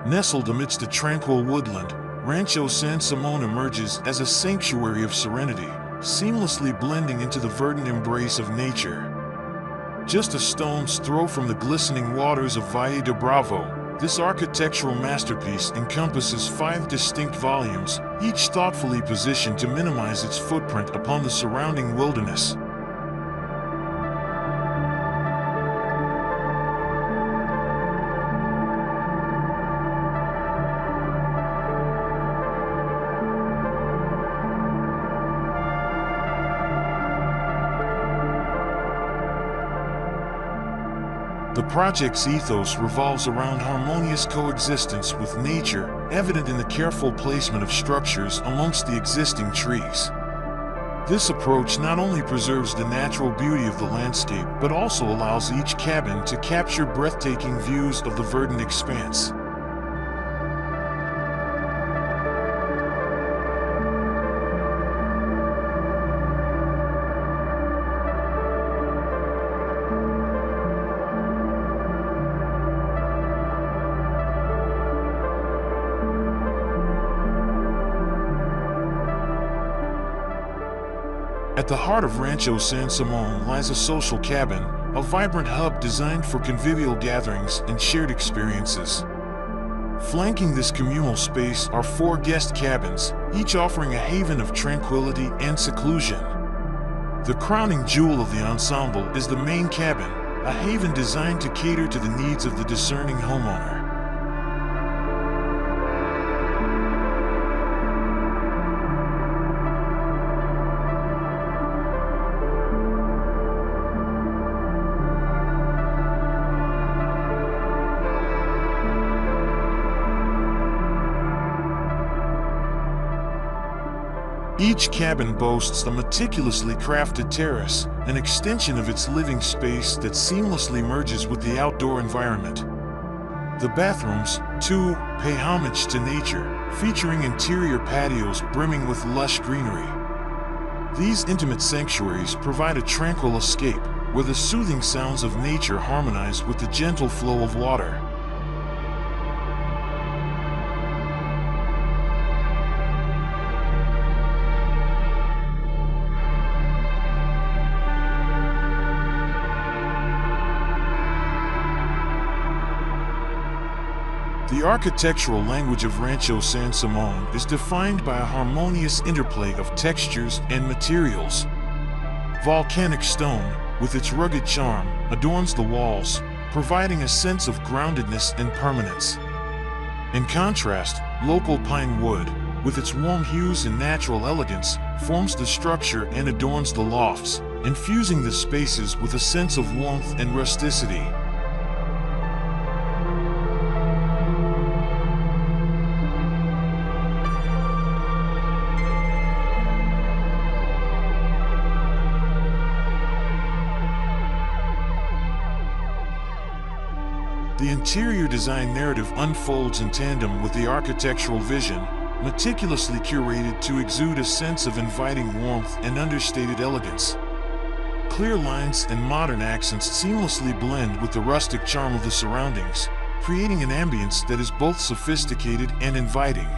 Nestled amidst a tranquil woodland, Rancho San Simón emerges as a sanctuary of serenity, seamlessly blending into the verdant embrace of nature. Just a stone's throw from the glistening waters of Valle de Bravo, this architectural masterpiece encompasses 5 distinct volumes, each thoughtfully positioned to minimize its footprint upon the surrounding wilderness. The project's ethos revolves around harmonious coexistence with nature, evident in the careful placement of structures amongst the existing trees. This approach not only preserves the natural beauty of the landscape, but also allows each cabin to capture breathtaking views of the verdant expanse. At the heart of Rancho San Simón lies a social cabin, a vibrant hub designed for convivial gatherings and shared experiences. Flanking this communal space are 4 guest cabins, each offering a haven of tranquility and seclusion. The crowning jewel of the ensemble is the main cabin, a haven designed to cater to the needs of the discerning homeowner. Each cabin boasts a meticulously crafted terrace, an extension of its living space that seamlessly merges with the outdoor environment. The bathrooms, too, pay homage to nature, featuring interior patios brimming with lush greenery. These intimate sanctuaries provide a tranquil escape, where the soothing sounds of nature harmonize with the gentle flow of water. The architectural language of Rancho San Simón is defined by a harmonious interplay of textures and materials. Volcanic stone, with its rugged charm, adorns the walls, providing a sense of groundedness and permanence. In contrast, local pine wood, with its warm hues and natural elegance, forms the structure and adorns the lofts, infusing the spaces with a sense of warmth and rusticity. The interior design narrative unfolds in tandem with the architectural vision, meticulously curated to exude a sense of inviting warmth and understated elegance. Clear lines and modern accents seamlessly blend with the rustic charm of the surroundings, creating an ambience that is both sophisticated and inviting.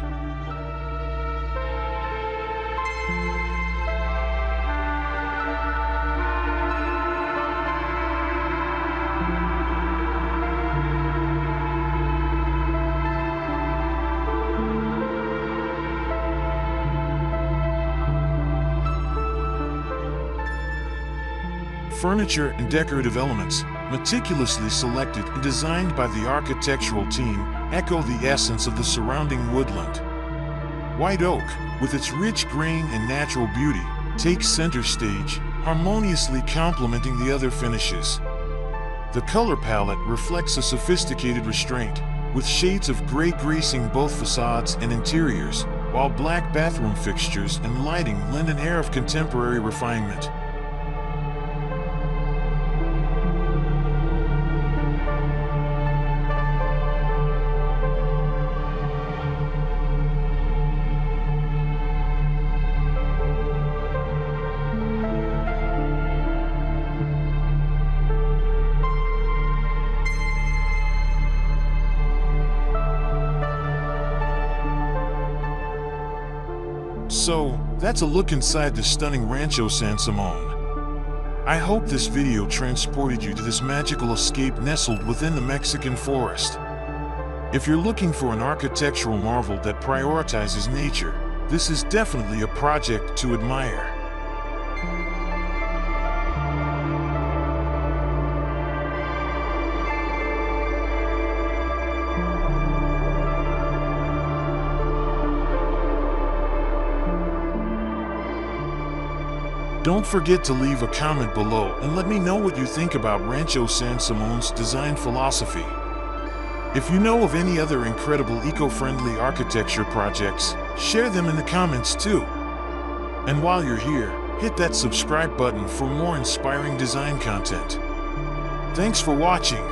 Furniture and decorative elements, meticulously selected and designed by the architectural team, echo the essence of the surrounding woodland. White oak, with its rich grain and natural beauty, takes center stage, harmoniously complementing the other finishes. The color palette reflects a sophisticated restraint, with shades of gray gracing both facades and interiors, while black bathroom fixtures and lighting lend an air of contemporary refinement. So, that's a look inside the stunning Rancho San Simón. I hope this video transported you to this magical escape nestled within the Mexican forest. If you're looking for an architectural marvel that prioritizes nature, this is definitely a project to admire. Don't forget to leave a comment below and let me know what you think about Rancho San Simón's design philosophy. If you know of any other incredible eco-friendly architecture projects, share them in the comments too. And while you're here, hit that subscribe button for more inspiring design content. Thanks for watching.